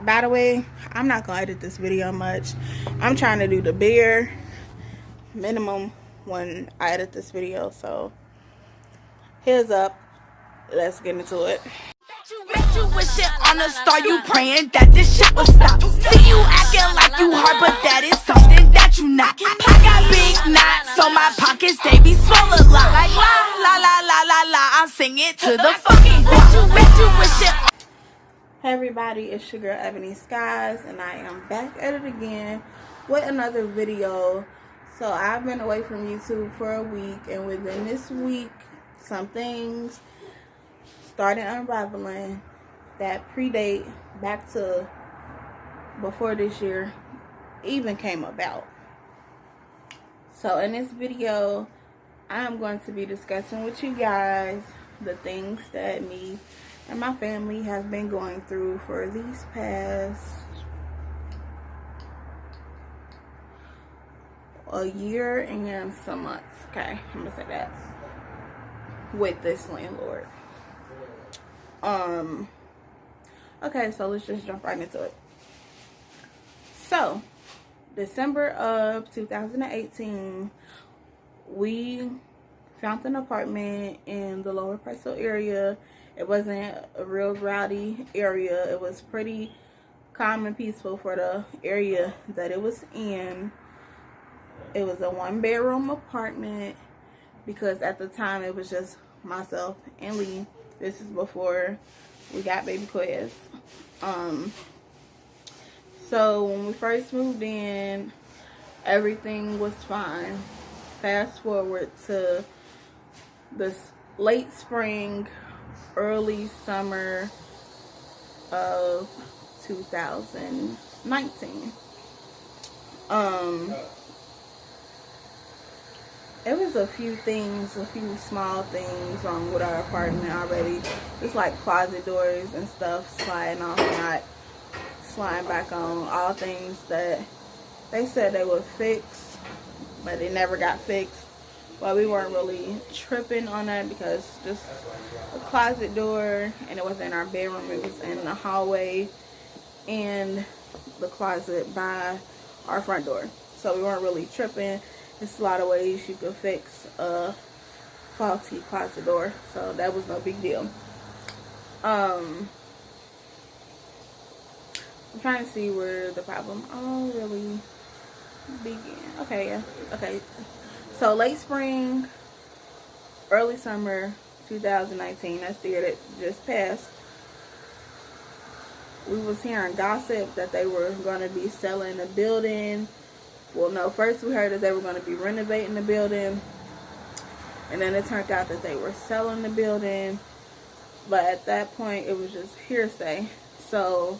By the way, I'm not gonna edit this video much. I'm trying to do the bare minimum when I edit this video. So heads up, let's get into it. Bet you wish it on a star, you praying that this shit will stop. See you acting like you hard, but that is something that you not. I got big knots, so my pockets, they be swole a lot. Like la, la, la, la, la, la, I'm singing to the fucking bet you wish it. Hey everybody, it's your girl Ebony Skies, and I am back at it again with another video. So I've been away from YouTube for a week, and within this week, some things started unraveling that predate back to before this year even came about. So in this video, I'm going to be discussing with you guys the things that me and my family have been going through for these past a year and some months. Okay, I'm gonna say that, with this landlord. Okay, so let's just jump right into it. So December of 2018, we found an apartment in the Lower Presto area. It wasn't a real rowdy area. It was pretty calm and peaceful for the area that it was in. It was a 1-bedroom apartment because at the time it was just myself and Lee. This is before we got baby Quiz. So when we first moved in, everything was fine. Fast forward to this late spring, early summer of 2019. It was a few small things wrong with our apartment already. It's like closet doors and stuff sliding off, not sliding back on. All things that they said they would fix, but they never got fixed. But we weren't really tripping on that because just a closet door, and it wasn't in our bedroom, it was in the hallway and the closet by our front door. So we weren't really tripping. There's a lot of ways you could fix a faulty closet door, so that was no big deal. I'm trying to see where the problem all really began. Okay, yeah. Okay. So late spring, early summer 2019, that's the year that just passed. We was hearing gossip that they were going to be selling the building. Well, no, first we heard that they were going to be renovating the building, and then it turned out that they were selling the building. But at that point, it was just hearsay. So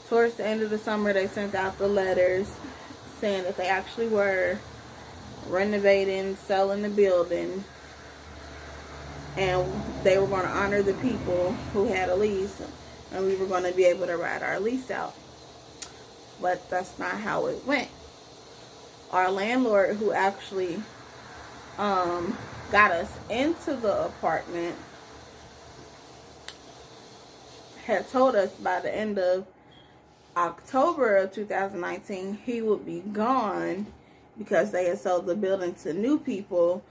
towards the end of the summer, they sent out the letters saying that they actually were renovating, selling the building, and they were going to honor the people who had a lease, and we were going to be able to ride our lease out. But that's not how it went. Our landlord, who actually got us into the apartment, had told us by the end of October of 2019 he would be gone because they had sold the building to new people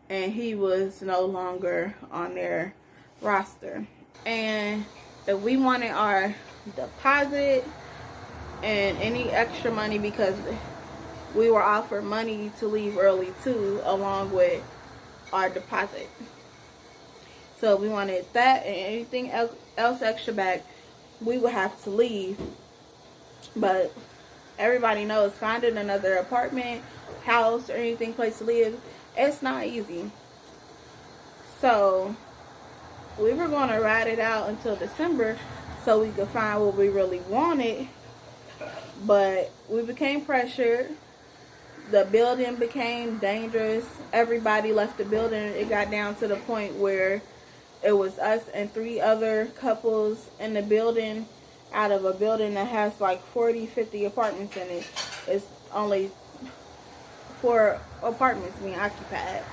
and he was no longer on their roster. And if we wanted our deposit and any extra money, because we were offered money to leave early too, along with our deposit. So if we wanted that and anything else extra back, we would have to leave. But everybody knows finding another apartment, house, or anything place to live, it's not easy. So we were going to ride it out until December so we could find what we really wanted. But we became pressured. The building became dangerous. Everybody left the building. It got down to the point where it was us and 3 other couples in the building, out of a building that has like 40, 50 apartments in it. It's only 4 apartments being occupied.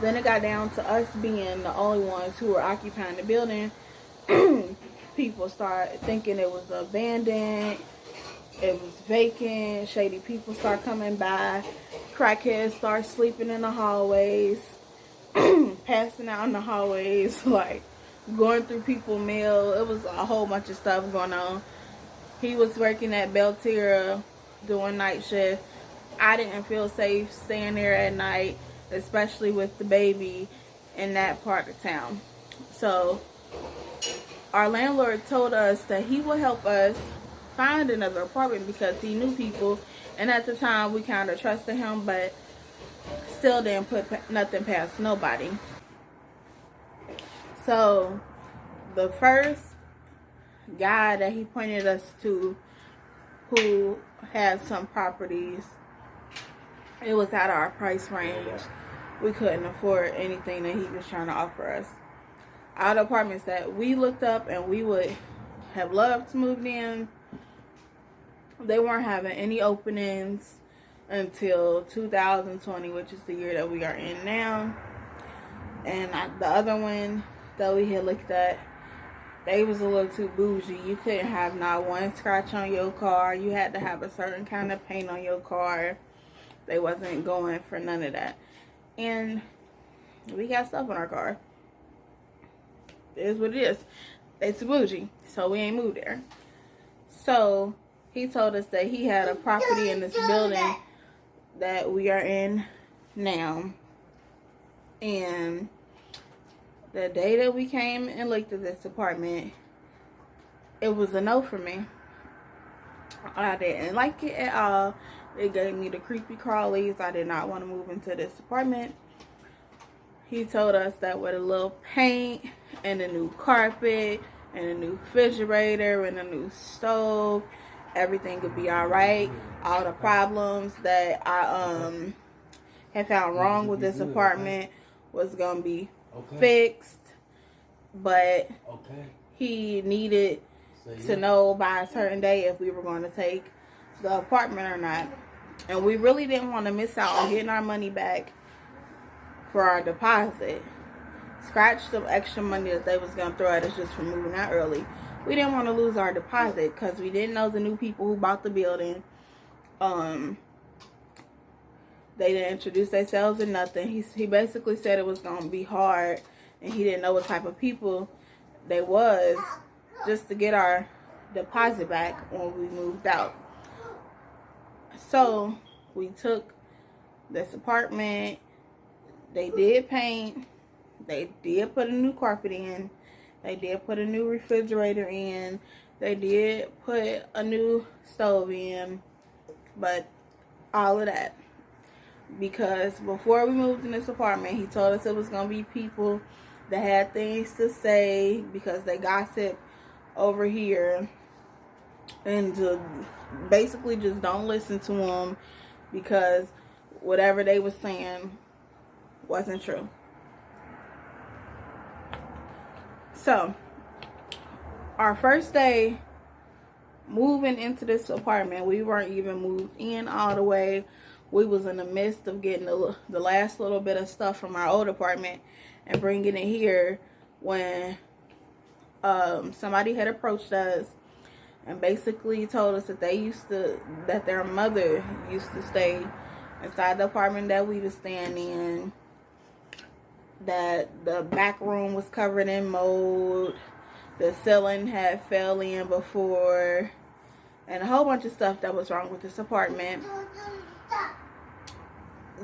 Then it got down to us being the only ones who were occupying the building. people start thinking it was abandoned, it was vacant, shady people start coming by, crackheads start sleeping in the hallways, passing out in the hallways, like going through people's mail. It was a whole bunch of stuff going on. He was working at Belterra doing night shift. I didn't feel safe staying there at night, especially with the baby in that part of town. So our landlord told us that he would help us find another apartment because he knew people, and at the time we kind of trusted him, but still didn't put nothing past nobody. So the first guy that he pointed us to, who had some properties, it was out of our price range. We couldn't afford anything that he was trying to offer us. All the apartments that we looked up and we would have loved to move in, they weren't having any openings until 2020, which is the year that we are in now. And the other one that we had looked at, they was a little too bougie. You couldn't have not one scratch on your car. You had to have a certain kind of paint on your car. They wasn't going for none of that. And we got stuff on our car. It is what it is. It's bougie, so we ain't moved there. So he told us that he had a property in this building that we are in now. And the day that we came and looked at this apartment, it was a no for me. I didn't like it at all. It gave me the creepy crawlies. I did not want to move into this apartment. He told us that with a little paint and a new carpet and a new refrigerator and a new stove, everything would be alright. All the problems that I had found wrong with this apartment was going to be fixed. But he needed to know by a certain day if we were going to take the apartment or not. And we really didn't want to miss out on getting our money back for our deposit. Scratch the extra money that they was going to throw at us just for moving out early. We didn't want to lose our deposit because we didn't know the new people who bought the building. They didn't introduce themselves or nothing. He basically said it was going to be hard, and he didn't know what type of people they was just to get our deposit back when we moved out. So we took this apartment. They did paint. They did put a new carpet in. They did put a new refrigerator in. They did put a new stove in. But all of that. Because before we moved in this apartment, he told us it was going to be people that had things to say because they gossip over here. And to basically just don't listen to them because whatever they were saying wasn't true. So, our first day moving into this apartment, we weren't even moved in all the way. We was in the midst of getting the last little bit of stuff from our old apartment and bringing it here when somebody had approached us and basically told us that that their mother used to stay inside the apartment that we was staying in. That the back room was covered in mold, the ceiling had fell in before, and a whole bunch of stuff that was wrong with this apartment.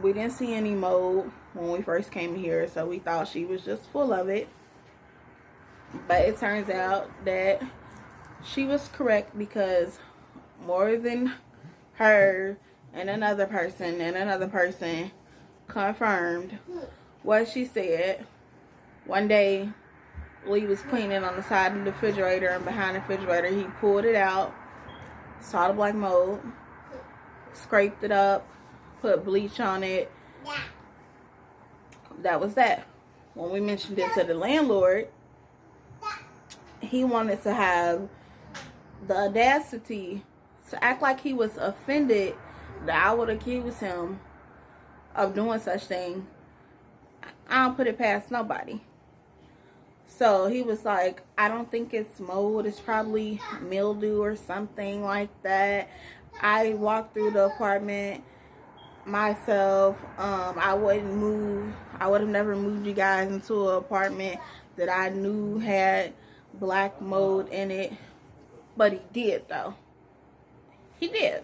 We didn't see any mold when we first came here, so we thought she was just full of it. But it turns out that she was correct because more than her and another person confirmed what she said. One day, Lee was cleaning on the side of the refrigerator, and behind the refrigerator, he pulled it out, saw the black mold, scraped it up, put bleach on it. That was that. When we mentioned it to the landlord, he wanted to have the audacity to act like he was offended that I would accuse him of doing such thing. I don't put it past nobody. So he was like, I don't think it's mold. It's probably mildew or something like that. I walked through the apartment myself. I wouldn't move. I would have never moved you guys into an apartment that I knew had black mold in it. But he did, though. He did.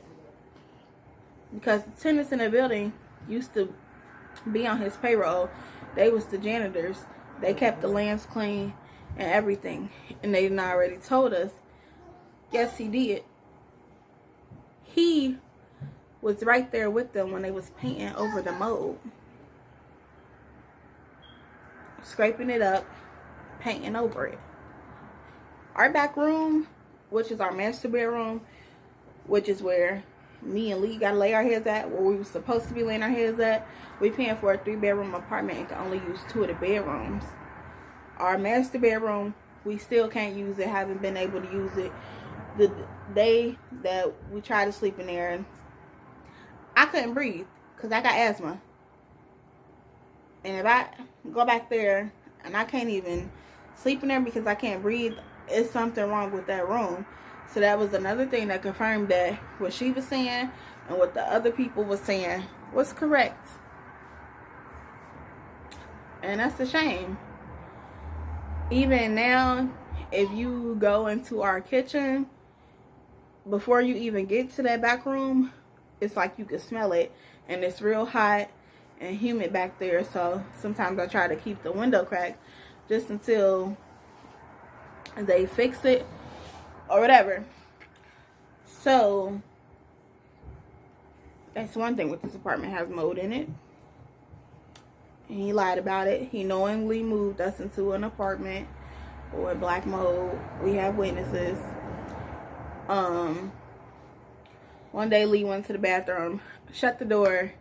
Because the tenants in the building used to be on his payroll. They was the janitors. They kept the lands clean and everything. And they done already told us. Yes, he did. He was right there with them when they was painting over the mold. Scraping it up, painting over it. Our back room, which is our master bedroom, which is where me and Lee gotta lay our heads at, where we were supposed to be laying our heads at. We paying for a 3-bedroom apartment and can only use 2 of the bedrooms. Our master bedroom, we still can't use it, haven't been able to use it. The day that we tried to sleep in there, I couldn't breathe because I got asthma. And if I go back there and I can't even sleep in there because I can't breathe, it's something wrong with that room. So that was another thing that confirmed that what she was saying and what the other people were saying was correct. And that's a shame. Even now, if you go into our kitchen, before you even get to that back room, it's like you can smell it. And it's real hot and humid back there. So sometimes I try to keep the window cracked just until they fix it or whatever. So that's one thing with this apartment, has mold in it. And he lied about it. He knowingly moved us into an apartment with black mold. We have witnesses. One day Lee went to the bathroom, shut the door,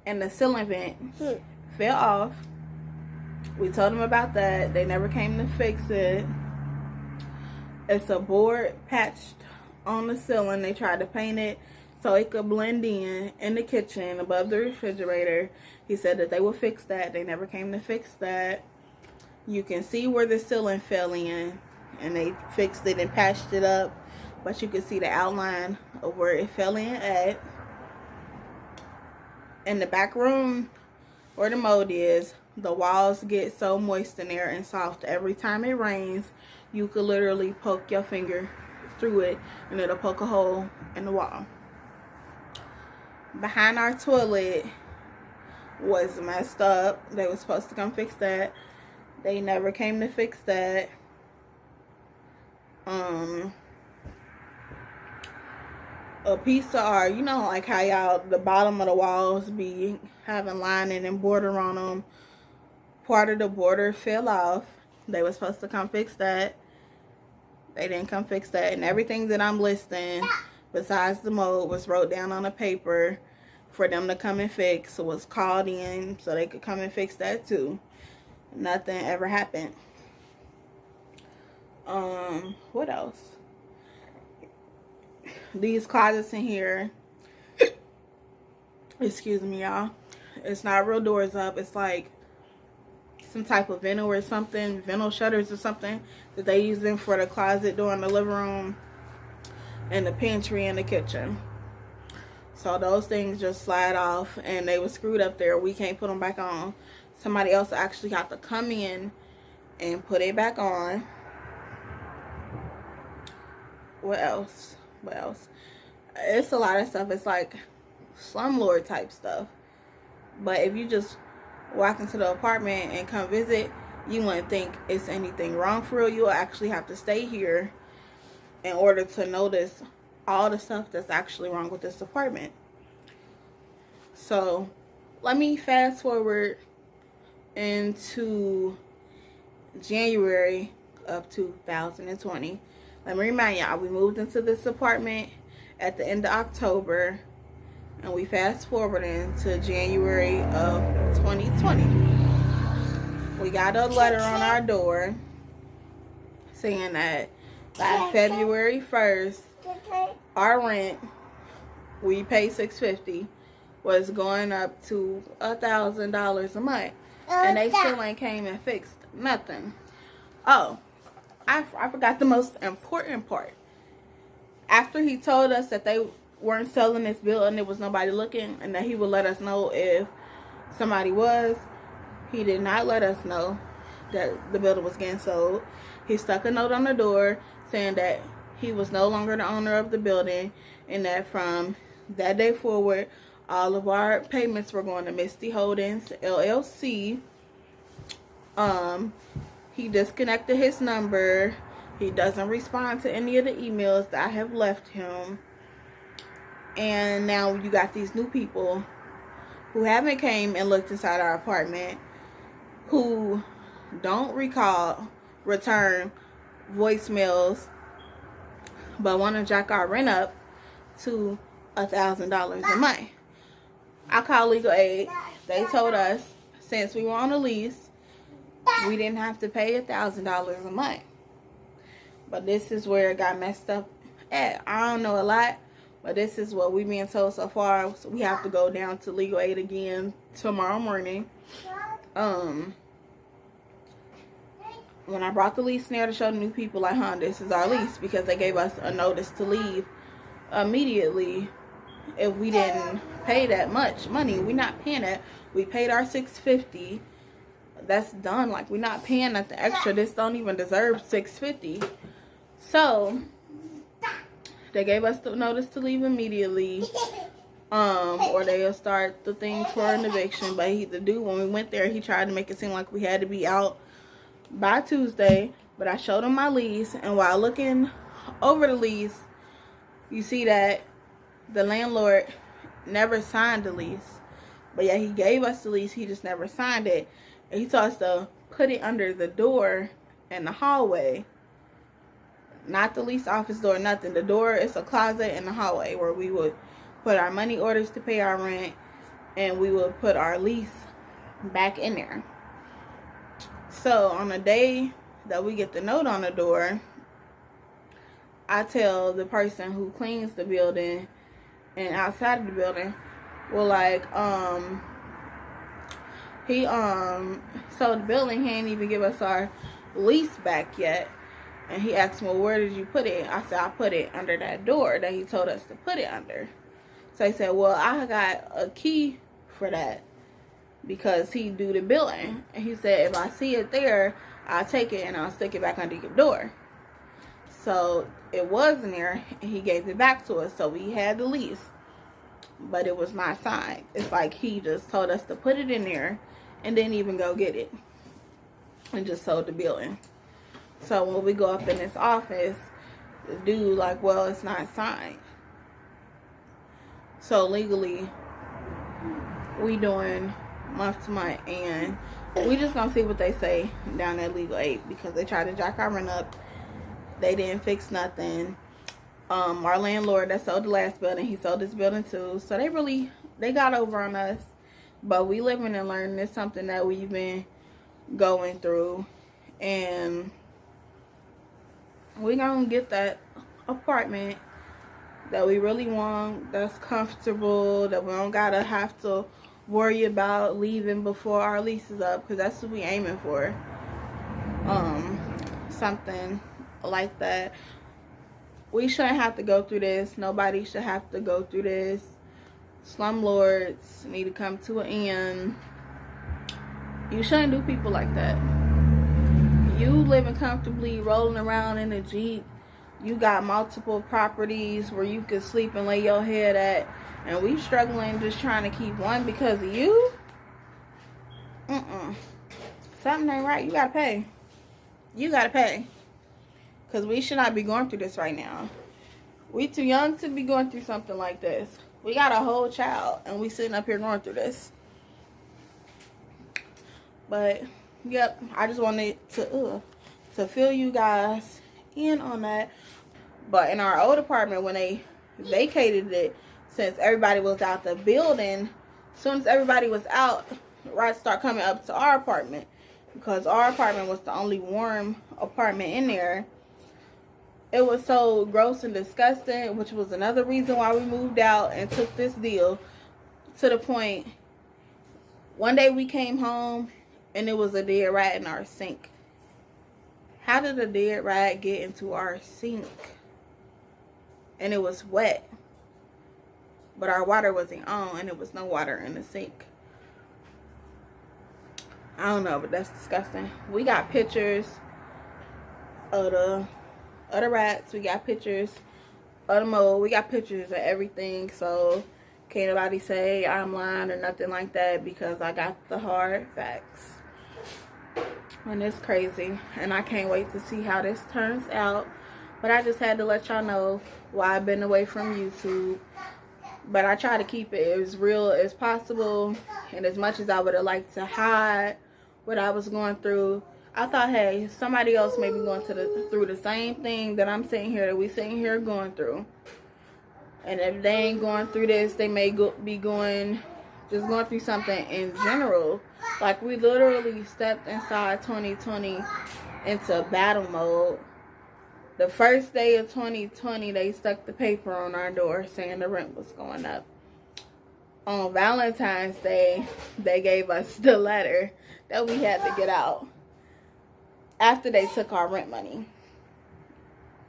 and the ceiling vent fell off. We told them about that. They never came to fix it. It's a board patched on the ceiling. They tried to paint it so it could blend in the kitchen above the refrigerator. He said that they would fix that. They never came to fix that. You can see where the ceiling fell in, and they fixed it and patched it up, but you can see the outline of where it fell in at. In the back room where the mold is, the walls get so moist in there and soft every time it rains, you could literally poke your finger through it and it'll poke a hole in the wall. Behind our toilet was messed up. They were supposed to come fix that. They never came to fix that. A piece of art, you know, like how y'all, the bottom of the walls be having lining and border on them. Part of the border fell off. They were supposed to come fix that. They didn't come fix that. And everything that I'm listing, besides the mold, was wrote down on a paper for them to come and fix. So it was called in so they could come and fix that too. Nothing ever happened. What else? These closets in here, excuse me, y'all, it's not real doors up. It's like some type of vinyl or something, vinyl shutters or something that they use them for the closet door in the living room and the pantry and the kitchen. So those things just slide off and they were screwed up there. We can't put them back on. Somebody else actually got to come in and put it back on. What else? What else? It's a lot of stuff. It's like slumlord type stuff. But if you just walk into the apartment and come visit, you wouldn't think it's anything wrong for real. You'll actually have to stay here in order to notice all the stuff that's actually wrong with this apartment. So let me fast forward into January of 2020. Let me remind y'all, we moved into this apartment at the end of October, and we fast forward into January of 2020. We got a letter on our door saying that by February 1st, our rent, we pay $650, was going up to $1,000 a month, and they still ain't came and fixed nothing. Oh, I forgot the most important part. After he told us that they weren't selling this building, there was nobody looking, and that he would let us know if somebody was, he did not let us know that the building was getting sold. He stuck a note on the door saying that he was no longer the owner of the building, and that from that day forward, all of our payments were going to Misty Holdings LLC. He disconnected his number. He doesn't respond to any of the emails that I have left him. And now you got these new people who haven't came and looked inside our apartment, who don't return voicemails, but want to jack our rent up to $1,000 a month. I called legal aid. They told us since we were on a lease, we didn't have to pay $1,000 a month. But this is where it got messed up at. I don't know a lot, but this is what we've been told so far. So we have to go down to legal aid again tomorrow morning. When I brought the lease in there to show the new people, like, this is our lease, because they gave us a notice to leave immediately if we didn't pay that much money. We're not paying that. We paid our $650. That's done. Like, we're not paying nothing extra. This don't even deserve $650. So they gave us the notice to leave immediately, or they'll start the thing for an eviction. But the dude, when we went there, he tried to make it seem like we had to be out by Tuesday. But I showed him my lease, and while looking over the lease, you see that the landlord never signed the lease. But yeah, he gave us the lease, he just never signed it. And he told us to put it under the door in the hallway. Not the lease office door, nothing. The door is a closet in the hallway where we would put our money orders to pay our rent, and we would put our lease back in there. So on the day that we get the note on the door, I tell the person who cleans the building and outside of the building, well, like, so the building, he ain't even give us our lease back yet. And he asked me, well, where did you put it? I said, I put it under that door that he told us to put it under. So he said, well, I got a key for that because he do the billing. And he said, if I see it there, I'll take it and I'll stick it back under your door. So it was in there, and he gave it back to us. So we had the lease, but it was not signed. It's like he just told us to put it in there and didn't even go get it, and just sold the building. So when we go up in this office, the dude like, well, it's not signed. So legally, we doing month to month, and we just gonna see what they say down at legal aid, because they tried to jack our rent up. They didn't fix nothing. Our landlord that sold the last building, he sold this building too. So they got over on us. But we living and learning. It's something that we've been going through, and we gonna get that apartment that we really want, that's comfortable, that we don't gotta have to worry about leaving before our lease is up, because that's what we aiming for. Something like that. We shouldn't have to go through this. Nobody should have to go through this. Slumlords need to come to an end. You shouldn't do people like that. You living comfortably, rolling around in a Jeep. You got multiple properties where you can sleep and lay your head at, and we struggling just trying to keep one because of you. Something ain't right. You gotta pay. You gotta pay. Because we should not be going through this right now. We too young to be going through something like this. We got a whole child, and we sitting up here going through this. But yep, I just wanted to fill you guys in on that. But in our old apartment, when they vacated it, since everybody was out the building, as soon as everybody was out, rats start coming up to our apartment, because our apartment was the only warm apartment in there. It was so gross and disgusting, which was another reason why we moved out and took this deal, to the point one day we came home and it was a dead rat in our sink. How did a dead rat get into our sink? And it was wet, but our water wasn't on, and there was no water in the sink. I don't know, but that's disgusting. We got pictures of the rats. We got pictures of the mold. We got pictures of everything. So can't nobody say I'm lying or nothing like that, because I got the hard facts. And it's crazy, and I can't wait to see how this turns out. But I just had to let y'all know why I've been away from YouTube. But I try to keep it as real as possible. And as much as I would have liked to hide what I was going through, I thought, hey, somebody else may be going through the same thing that I'm sitting here, that we sitting here going through. And if they ain't going through this, they may be going through something in general. Like, we literally stepped inside 2020 into battle mode. The first day of 2020, they stuck the paper on our door saying the rent was going up. On Valentine's Day, they gave us the letter that we had to get out after they took our rent money,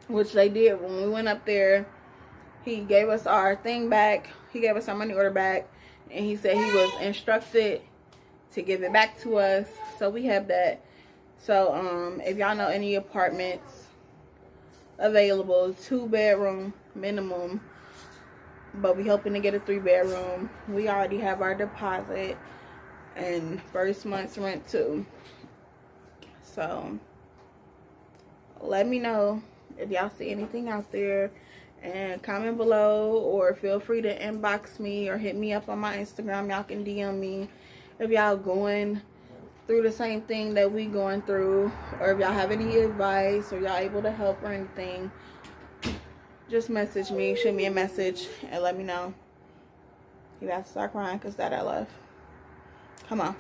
which they did. When we went up there, he gave us our thing back. He gave us our money order back, and he said he was instructed to give it back to us. So we have that. So if y'all know any apartments available, 2-bedroom minimum, but we hoping to get a 3-bedroom. We already have our deposit and first month's rent too. So let me know if y'all see anything out there, and comment below, or feel free to inbox me or hit me up on my Instagram. Y'all can DM me if y'all going through the same thing that we going through, or if y'all have any advice, or y'all able to help or anything. Just message me, shoot me a message, and let me know. You have to start crying because that I love. Come on,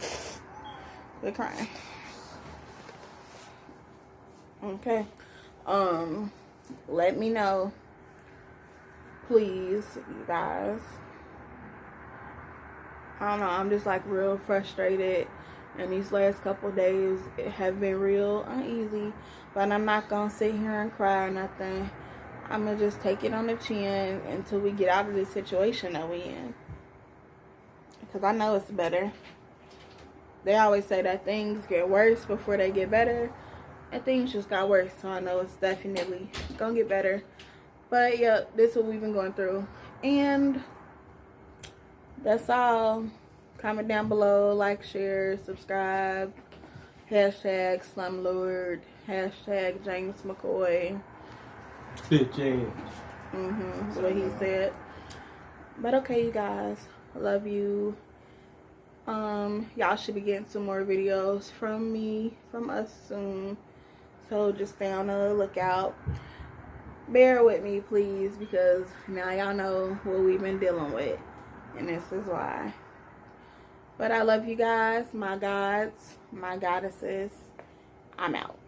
quit crying. Okay. Let me know, please, you guys. I don't know, I'm just like real frustrated, and these last couple days have been real uneasy. But I'm not gonna sit here and cry or nothing. I'm gonna just take it on the chin until we get out of this situation that we in, because I know it's better. They always say that things get worse before they get better, and things just got worse. So I know it's definitely gonna get better. But yeah, this is what we've been going through, and that's all. Comment down below, like, share, subscribe. Hashtag Slumlord. Hashtag James McCoy. Bitch ass. That's what he said. But okay, you guys, love you. Y'all should be getting some more videos from us soon. So just stay on the lookout. Bear with me, please, because now y'all know what we've been dealing with, and this is why. But I love you guys, my gods, my goddesses. I'm out.